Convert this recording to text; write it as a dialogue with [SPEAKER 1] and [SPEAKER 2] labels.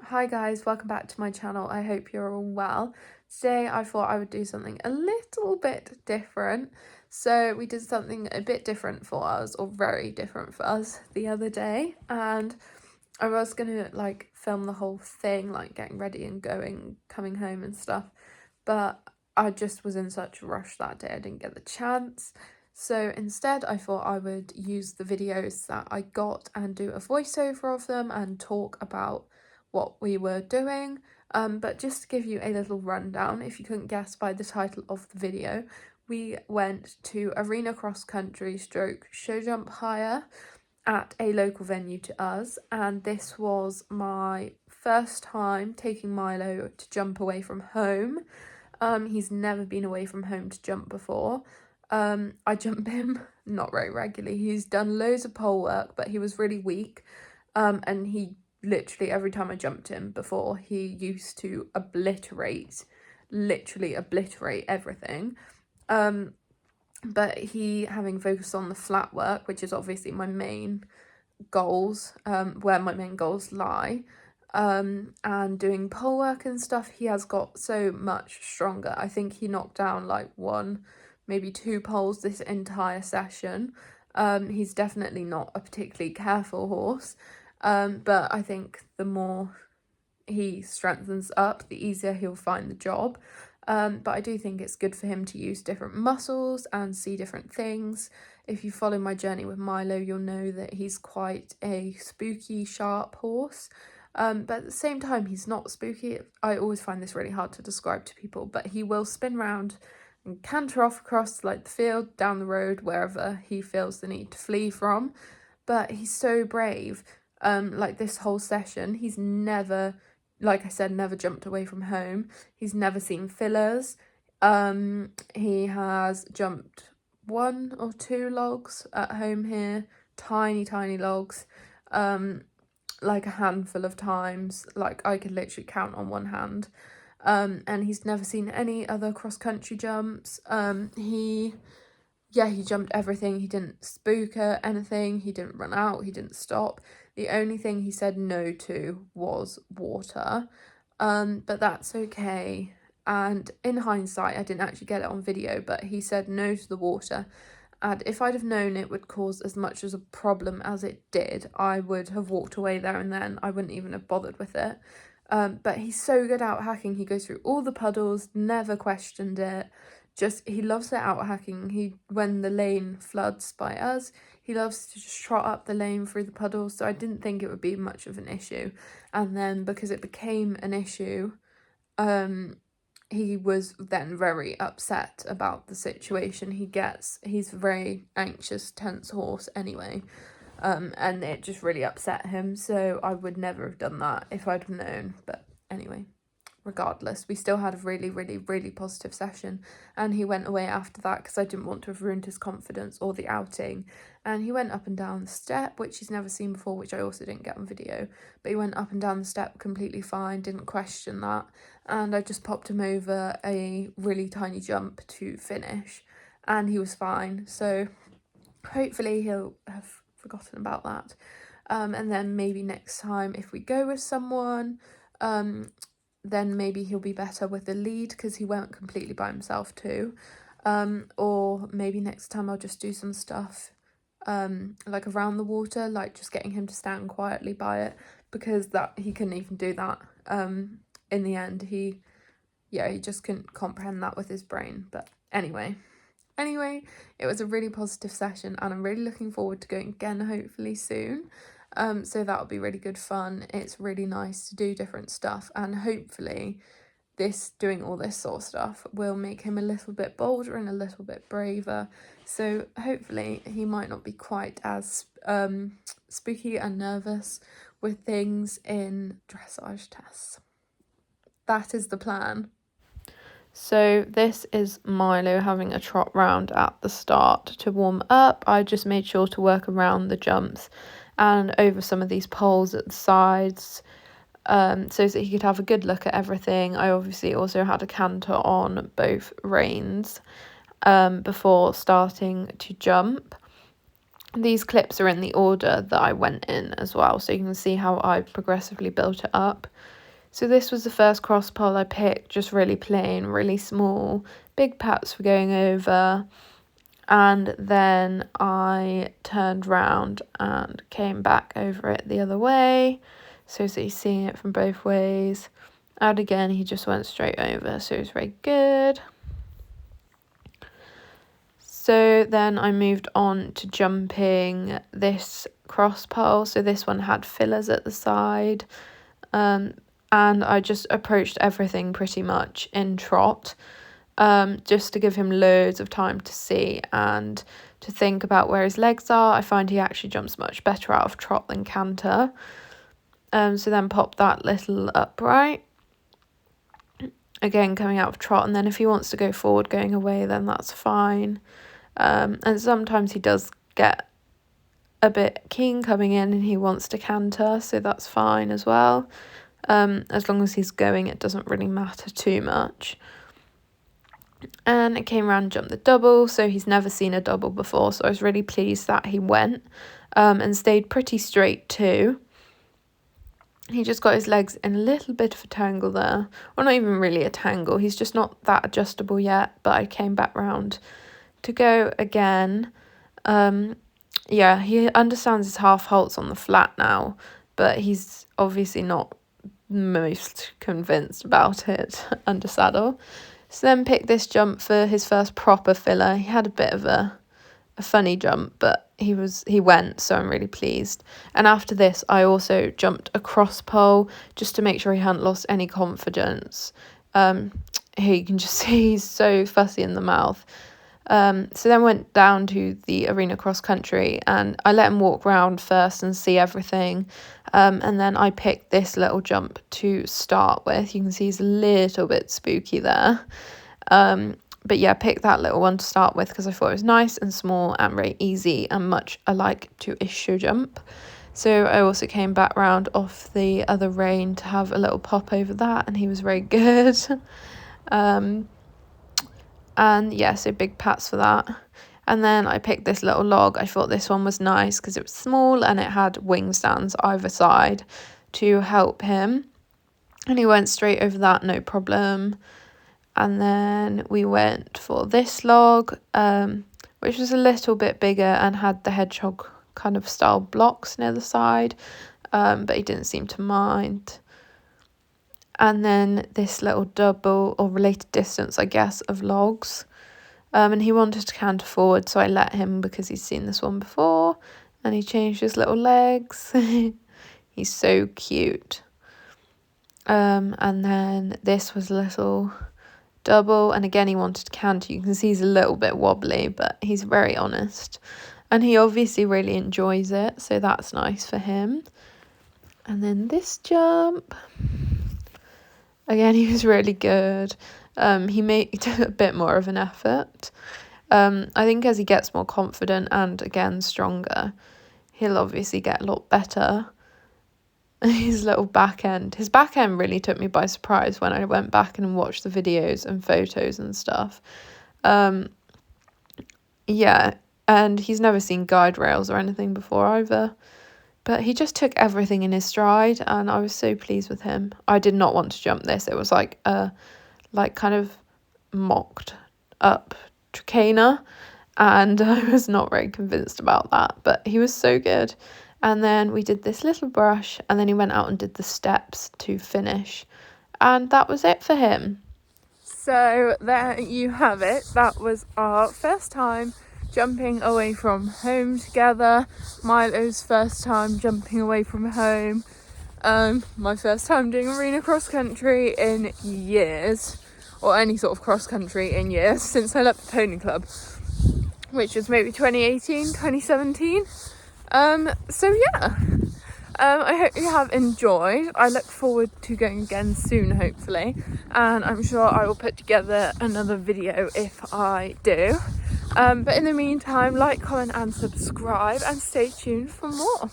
[SPEAKER 1] Hi guys, welcome back to my channel. I hope you're all well. Today I thought I would do something a little bit different. So we did something a bit different for us, or very different for us, the other day, and I was gonna film the whole thing, like getting ready and going, coming home and stuff, but I just was in such a rush that day I didn't get the chance. So instead I thought I would use the videos that I got and do a voiceover of them and talk about what we were doing. But just to give you a little rundown, if you couldn't guess by the title of the video, we went to arena cross country stroke show jump hire at a local venue to us, and this was my first time taking Milo to jump away from home. He's never been away from home to jump before. I jump him not very regularly. He's done loads of pole work, but he was really weak, and he literally, every time I jumped him before, he used to literally obliterate everything. But he, having focused on the flat work, which is obviously my main goals, where my main goals lie, and doing pole work and stuff, he has got so much stronger. I think he knocked down like one, maybe two poles this entire session. He's definitely not a particularly careful horse, but I think the more he strengthens up, the easier he'll find the job. But I do think it's good for him to use different muscles and see different things. If you follow my journey with Milo, you'll know that he's quite a spooky, sharp horse. But at the same time, he's not spooky. I always find this really hard to describe to people, but he will spin round and canter off across like the field, down the road, wherever he feels the need to flee from. But he's so brave. Like this whole session, he's never, like I said, never jumped away from home. He's never seen fillers. He has jumped one or two logs at home here, tiny logs, like a handful of times, like I could literally count on one hand. And he's never seen any other cross-country jumps. He jumped everything. He didn't spook at anything. He didn't run out. He didn't stop. The only thing he said no to was water. But that's okay. And in hindsight, I didn't actually get it on video, but he said no to the water. And if I'd have known it would cause as much as a problem as it did, I would have walked away there and then. I wouldn't even have bothered with it. But he's so good out hacking. He goes through all the puddles, never questioned it. He loves the out hacking. When the lane floods by us, he loves to just trot up the lane through the puddles. So I didn't think it would be much of an issue. And then because it became an issue, he was then very upset about the situation. He's a very anxious, tense horse anyway. And it just really upset him. So I would never have done that if I'd have known. But anyway, regardless, we still had a really positive session, and he went away after that because I didn't want to have ruined his confidence or the outing. And he went up and down the step, which he's never seen before, which I also didn't get on video, but he went up and down the step completely fine, didn't question that, and I just popped him over a really tiny jump to finish, and he was fine. So hopefully he'll have forgotten about that, and then maybe next time if we go with someone, then maybe he'll be better with the lead because he went completely by himself too. Or maybe next time I'll just do some stuff like around the water, like just getting him to stand quietly by it, because that he couldn't even do that. In the end, he just couldn't comprehend that with his brain. But anyway, it was a really positive session, and I'm really looking forward to going again hopefully soon. So that'll be really good fun. It's really nice to do different stuff, and hopefully doing all this sort of stuff will make him a little bit bolder and a little bit braver. So hopefully he might not be quite as spooky and nervous with things in dressage tests. That is the plan. So this is Milo having a trot round at the start to warm up. I just made sure to work around the jumps and over some of these poles at the sides, so that he could have a good look at everything. I obviously also had a canter on both reins before starting to jump. These clips are in the order that I went in as well, so you can see how I progressively built it up. So this was the first cross pole I picked, just really plain, really small, big pats for going over. And then I turned round and came back over it the other way, so that he's seeing it from both ways. And again, he just went straight over, so it was very good. So then I moved on to jumping this cross pole. So this one had fillers at the side. And I just approached everything pretty much in trot. Just to give him loads of time to see and to think about where his legs are. I find he actually jumps much better out of trot than canter. So then pop that little upright. Again, coming out of trot, and then if he wants to go forward going away, then that's fine. And sometimes he does get a bit keen coming in and he wants to canter, so that's fine as well. As long as he's going, it doesn't really matter too much. And it came around and jumped the double, so he's never seen a double before, so I was really pleased that he went and stayed pretty straight too. He just got his legs in a little bit of a tangle there. Well, not even really a tangle, he's just not that adjustable yet, but I came back round to go again. Yeah, he understands his half halts on the flat now, but he's obviously not most convinced about it under saddle. So then picked this jump for his first proper filler. He had a bit of a funny jump, but he went, so I'm really pleased. And after this, I also jumped a cross pole just to make sure he hadn't lost any confidence. Here you can just see he's so fussy in the mouth. So then went down to the arena cross country and I let him walk round first and see everything. And then I picked this little jump to start with. You can see he's a little bit spooky there. But yeah, picked that little one to start with because I thought it was nice and small and very easy and much alike to a show jump. So I also came back round off the other rein to have a little pop over that, and he was very good. And yeah, so big pats for that. And then I picked this little log. I thought this one was nice because it was small and it had wing stands either side to help him. And he went straight over that, no problem. And then we went for this log, which was a little bit bigger and had the hedgehog kind of style blocks near the side, but he didn't seem to mind. And then this little double or related distance, I guess, of logs. And he wanted to canter forward, so I let him because he's seen this one before. And he changed his little legs. He's so cute. And then this was a little double. And again, he wanted to canter. You can see he's a little bit wobbly, but he's very honest. And he obviously really enjoys it, so that's nice for him. And then this jump... Again, he was really good. He made a bit more of an effort. I think as he gets more confident and, again, stronger, he'll obviously get a lot better. His little back end. His back end really took me by surprise when I went back and watched the videos and photos and stuff. Yeah, and he's never seen guide rails or anything before either. But he just took everything in his stride, and I was so pleased with him. I did not want to jump this. It was like kind of mocked up tricana, and I was not very convinced about that. But he was so good. And then we did this little brush, and then he went out and did the steps to finish. And that was it for him. So there you have it. That was our first time jumping away from home together. Milo's first time jumping away from home. My first time doing arena cross country in years, or any sort of cross country in years, since I left the pony club, which was maybe 2018, 2017. So yeah, I hope you have enjoyed. I look forward to going again soon, hopefully, and I'm sure I will put together another video if I do. But in the meantime, like, comment and subscribe, and stay tuned for more.